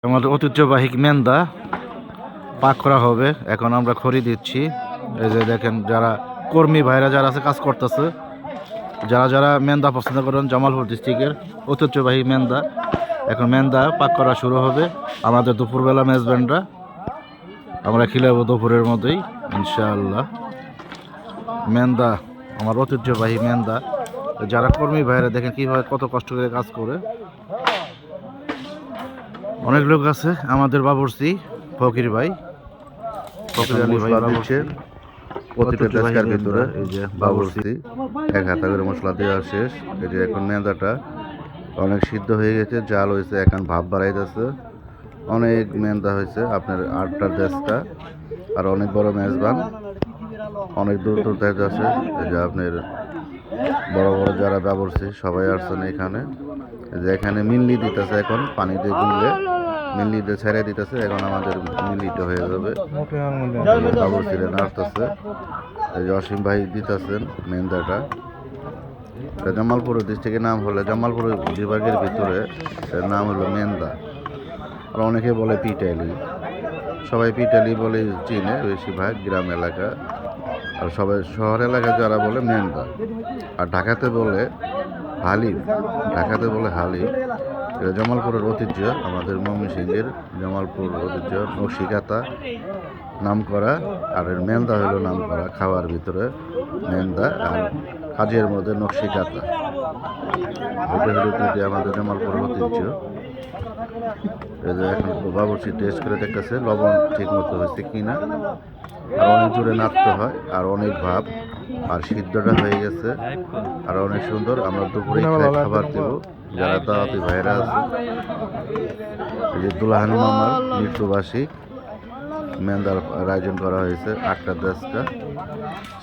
আমাদের ঐতিহ্যবাহী মেন্দা পাক করা হবে। এখন আমরা খড়ি দিচ্ছি। এই যে দেখেন, যারা কর্মী ভাইরা যারা আছে কাজ করতেছে, যারা যারা মেন্দা পছন্দ করেন, জামালপুর ডিস্ট্রিক্টের ঐতিহ্যবাহী মেন্দা। এখন মেন্দা পাক করা শুরু হবে। আমাদের দুপুরবেলা মেজব্যান্ডরা আমরা খিলাবো দুপুরের মধ্যেই ইনশাআল্লাহ। মেন্দা, আমার ঐতিহ্যবাহী মেন্দা। যারা কর্মী ভাইরা দেখেন কীভাবে কত কষ্ট করে কাজ করে। অনেক লোক আছে। আমাদের বাবুর্চি ফকির ভাই, ফকির আলী ভাই দিচ্ছে প্রতিটা ডেস্কের ভিতরে। এই যে বাবুর্চি এক হাতা করে মশলা দেওয়া শেষ। এই যে এখন মেন্দাটা অনেক সিদ্ধ হয়ে গেছে, জাল হয়েছে, এখন ভাব বাড়াইতেছে। অনেক মেন্দা হয়েছে আপনার 8টা ডেস্কা, আর অনেক বড় মেজবান, অনেক দূর দূর থেকে আছে। এই যে আপনার বড় বড় যারা বাবুর্চি সবাই আসছেন এখানে। যে এখানে মিল্লি দিতেছে, এখন পানি দিয়ে গুলে মিল্লি দিয়ে ছেড়ে দিতেছে। এখন আমাদের মিল্লিটা হয়ে যাবে। বাবুর্চিরা নাড়তেছে। এই যে অসীম ভাই দিতেছেন মেন্দাটা। জামালপুর ডিস্ট্রিক্টের নাম হলে, জামালপুর বিভাগের ভিতরে এর নাম হলো মেন্দা। আর অনেকে বলে পিটালি, সবাই পিটালি বলে চিনে বেশিরভাগ গ্রাম এলাকা। আর সবাই শহর এলাকায় যারা বলে মেন্দা। আর ঢাকাতে বলে হালিম, ঢাকাতে বলে হালিম। এটা জামালপুরের ঐতিহ্য, আমাদের ময়মনসিংহের জামালপুর ঐতিহ্য। নকশিকাতা নাম করা, আর এর মেন্দা হলো নাম করা। খাওয়ার ভিতরে মেন্দা আর কাজের মধ্যে নকশিকাতা, এটা হলো দুটি আমাদের জামালপুরের ঐতিহ্য। এই যে এখন বাবুর্চি টেস্ট করে দেখতেছে লবণ ঠিক মতো হয়েছে কিনা। আর অনেক জোরে নাড়তে হয়, আর অনেক ভাব, আর সিদ্ধটা হয়ে গেছে, আর অনেক সুন্দর। আমরা দুপুরে খাবার দেব যারা দাওয়াতি ভাইরা আছে। এই যে দুলাহান মামার মৃত্যুবার্ষিক মেন্দার আয়োজন করা হয়েছে 8টা ডেস্কা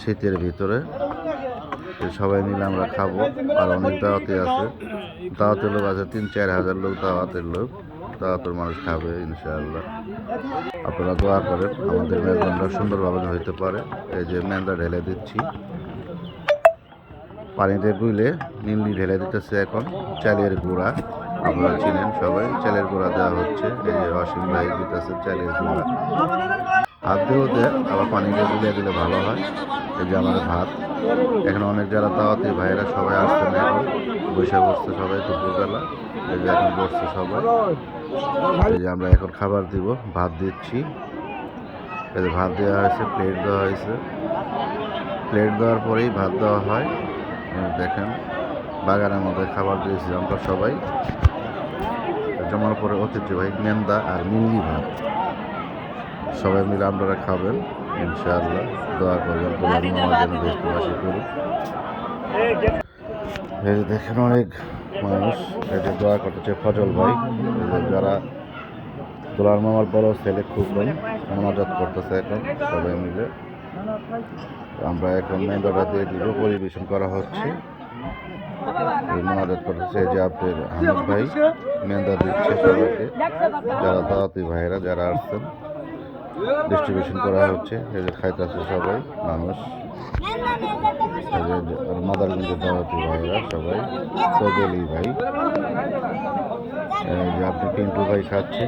শীতের ভিতরে। সবাই মিলে আমরা খাবো। আর অনেক দাওয়াতি আছে, দাওয়াতের লোক আছে 3-4 হাজার লোক, দাওয়াতের লোক, দাওয়াতের মানুষ খাবে ইনশাআল্লাহ। আপনারা দোয়া করেন আমাদের মেজবানরা সুন্দরভাবে হইতে পারে। এই যে মেন্দা ঢেলে দিচ্ছি, পানিতে গুলে নীলি ঢেলে দিতেছে। এখন চালের গুঁড়া, আপনারা চিনেন সবাই, চালের গুঁড়া দেওয়া হচ্ছে। এই যে অসীম ভাই দিতেছে চালের গুঁড়া। হাত দিয়েও দেয়, আবার পানিতে গুলিয়ে দিলে ভালো হয়। এই যে আমাদের ভাত। এখন অনেক যারা দাওয়াতি ভাইয়েরা সবাই আসছেন, এখন বসে বসছে সবাই দুপুরবেলা। এই যে এখন বসছে সবাই। এই যে আমরা এখন খাবার দিব, ভাত দিচ্ছি। এই যে ভাত দেওয়া হয়েছে, প্লেট দেওয়া হয়েছে। প্লেট দেওয়ার পরেই ভাত দেওয়া হয়। দেখেন বাগানের মধ্যে খাবার দিয়েছি আমরা সবাই। জামালপুরের ঐতিহ্যবাহী মেন্দা আর মিল্লি ভাত সবাই মিলে আপনারা খাবেন ইনশাআল্লাহ। দোয়া করবেন তোমার মামা যেন দেশবাসী করুক। এই যে দেখেন অনেক মানুষ এটা দোয়া করতেছে। ফজল ভাই, যারা দোলার মামার বড় ছেলে খুব মোনাজাত করতেছে এখন সবাই মিলে। আমরা এখন মেন্দাটা দিয়ে দিব, পরিবেশন করা হচ্ছে। মোনাজাত করতেছে যে আপনার হামিদ ভাই মেন্দা দিচ্ছে সবাইকে, যারা দাওয়াতি ভাইয়েরা যারা আসছেন ডিস্ট্রিবিউশন করা হচ্ছে। এই যে খাইতেছে সবাই মানুষ। মাদারগঞ্জের দাওয়াতি ভাইয়েরা সবাই, সৌদি ভাই, এই যে আপনি পিন্টু ভাই খাচ্ছে।